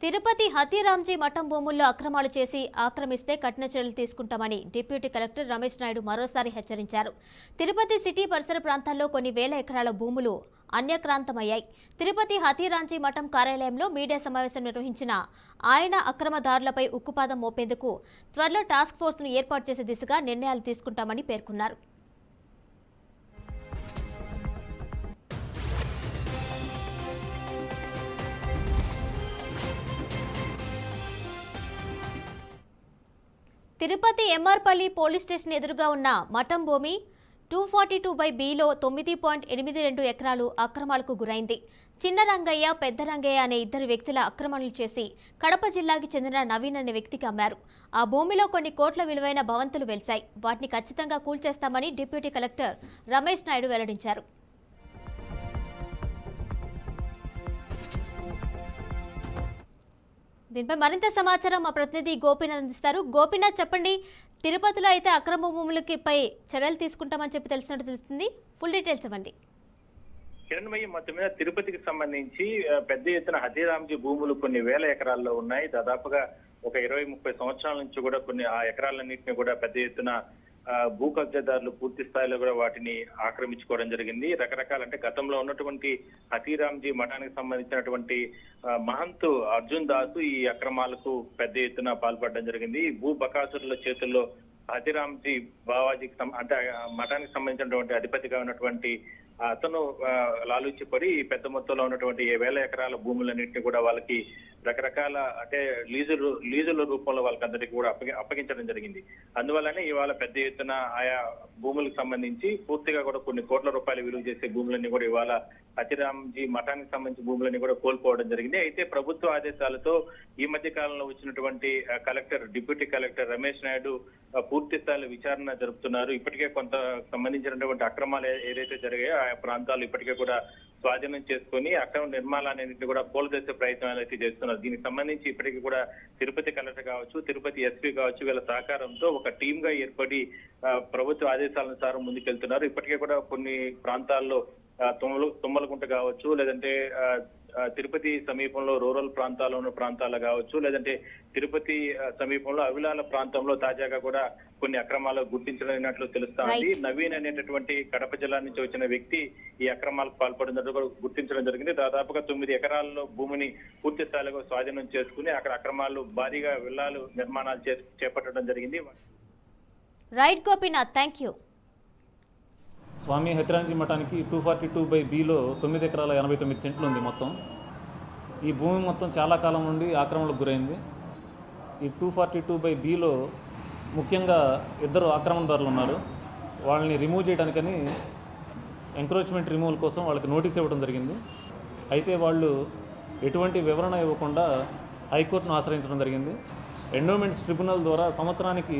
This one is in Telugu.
తిరుపతి హతీరాంజీ మఠం భూముల్లో అక్రమాలు చేసి ఆక్రమిస్తే కఠిన చర్యలు తీసుకుంటామని డిప్యూటీ కలెక్టర్ రమేష్ నాయుడు మరోసారి హెచ్చరించారు. తిరుపతి సిటీ పరిసర ప్రాంతాల్లో కొన్ని వేల ఎకరాల భూములు అన్యక్రాంతమయ్యాయి. తిరుపతి హతీరాంజీ మఠం కార్యాలయంలో మీడియా సమావేశం నిర్వహించిన ఆయన అక్రమదారులపై ఉక్కుపాదం మోపేందుకు త్వరలో టాస్క్ ఫోర్స్ను ఏర్పాటు చేసే దిశగా నిర్ణయాలు తీసుకుంటామని పేర్కొన్నారు. తిరుపతి ఎంఆర్పల్లి పోలీస్ స్టేషన్ ఎదురుగా ఉన్న మఠం భూమి 242/Bలో 9.82 ఎకరాలు అక్రమాలకు గురైంది. చిన్న రంగయ్య, పెద్ద రంగయ్య అనే ఇద్దరు వ్యక్తుల అక్రమాలు చేసి కడప జిల్లాకి చెందిన నవీన్ అనే వ్యక్తికి అమ్మారు. ఆ భూమిలో కొన్ని కోట్ల విలువైన భవంతులు వెలిశాయి. వాటిని ఖచ్చితంగా కూల్చేస్తామని డిప్యూటీ కలెక్టర్ రమేష్ నాయుడు వెల్లడించారు. దీనిపై మరింత సమాచారం మా ప్రతినిధి గోపీనాథ్ అందిస్తారు. గోపీనాథ్, చెప్పండి, తిరుపతిలో అయితే అక్రమ భూములపై చర్యలు తీసుకుంటామని చెప్పి తెలిసినట్టు తెలుస్తుంది. ఫుల్ డీటెయిల్స్ ఇవ్వండి. కిరణ్మయ్య, మొత్తం మీద తిరుపతికి సంబంధించి పెద్ద ఎత్తున హతీరాంజీ భూములు కొన్ని వేల ఎకరాల్లో ఉన్నాయి. దాదాపుగా ఒక 20-30 సంవత్సరాల నుంచి కూడా కొన్ని ఆ ఎకరాలన్నింటినీ కూడా పెద్ద ఎత్తున భూ కబ్జాదారులు పూర్తి స్థాయిలో కూడా వాటిని ఆక్రమించుకోవడం జరిగింది. రకరకాల అంటే గతంలో ఉన్నటువంటి హతీరాంజీ మఠానికి సంబంధించినటువంటి మహంత్ అర్జున్ దాసు ఈ అక్రమాలకు పెద్ద ఎత్తున పాల్పడడం జరిగింది. భూ బకాసురుల చేతుల్లో హతీరాంజీ బావాజీకి అంటే మఠానికి సంబంధించినటువంటి అధిపతిగా ఉన్నటువంటి అతను లాలూచిపడి పెద్ద మొత్తంలో ఉన్నటువంటి వేల ఎకరాల భూములన్నింటినీ కూడా వాళ్ళకి రకరకాల అంటే లీజుల రూపంలో వాళ్ళకందరికీ కూడా అప్పగించడం జరిగింది. అందువల్లనే ఇవాళ పెద్ద ఎత్తున ఆయా భూములకు సంబంధించి పూర్తిగా కూడా కొన్ని కోట్ల రూపాయలు విలువ చేసే భూములన్నీ కూడా ఇవాళ హతీరాంజీ మఠానికి సంబంధించిన భూములన్నీ కూడా కోల్పోవడం జరిగింది. అయితే ప్రభుత్వ ఆదేశాలతో ఈ మధ్య కాలంలో వచ్చినటువంటి డిప్యూటీ కలెక్టర్ రమేష్ నాయుడు పూర్తి స్థాయిలో విచారణ జరుపుతున్నారు. ఇప్పటికే కొంత సంబంధించినటువంటి అక్రమాలు ఏదైతే జరిగాయో ఆయా ప్రాంతాలు ఇప్పటికే కూడా స్వాధీనం చేసుకుని అక్రమ నిర్మాణాలన్నింటినీ కూడా కూలదోసే ప్రయత్నాలు అయితే చేస్తున్నారు. దీనికి సంబంధించి ఇప్పటికీ కూడా తిరుపతి కలెక్టర్ కావచ్చు, తిరుపతి ఎస్పీ కావచ్చు, వీళ్ళ సహకారంతో ఒక టీమ్ గా ఏర్పడి ప్రభుత్వ ఆదేశాలనుసారం ముందుకెళ్తున్నారు. ఇప్పటికే కూడా కొన్ని ప్రాంతాల్లో తుమ్మలగుంట కావచ్చు, లేదంటే తిరుపతి సమీపంలో రూరల్ ప్రాంతాల్లో ఉన్న ప్రాంతాలు కావచ్చు, లేదంటే తిరుపతి సమీపంలో అవిలాల ప్రాంతంలో తాజాగా కూడా కొన్ని అక్రమాలు గుర్తించలేనట్లు తెలుస్తా ఉంది. నవీన్ అనేటటువంటి కడప జిల్లా నుంచి వచ్చిన వ్యక్తి ఈ అక్రమాలకు పాల్పడినట్లు కూడా గుర్తించడం జరిగింది. దాదాపుగా 9 ఎకరాల్లో భూమిని పూర్తి స్థాయిలో స్వాధీనం చేసుకుని అక్కడ అక్రమాలు భారీగా విల్లాలు నిర్మాణాలు చేపట్టడం జరిగింది. Right Gopinath, thank you. Swami Hathiramji మఠానికి 242/Bలో 9 ఎకరాల 89 సెంట్లు ఉంది మొత్తం. ఈ భూమి మొత్తం చాలా కాలం నుండి ఆక్రమణకు గురైంది. ఈ 242/Bలో ముఖ్యంగా ఇద్దరు ఆక్రమణదారులు ఉన్నారు. వాళ్ళని రిమూవ్ చేయడానికని ఎంక్రోచ్మెంట్ రిమూవల్ కోసం వాళ్ళకి నోటీస్ ఇవ్వడం జరిగింది. అయితే వాళ్ళు ఎటువంటి వివరణ ఇవ్వకుండా హైకోర్టును ఆశ్రయించడం జరిగింది. ఎండోమెంట్స్ ట్రిబ్యునల్ ద్వారా సంవత్సరానికి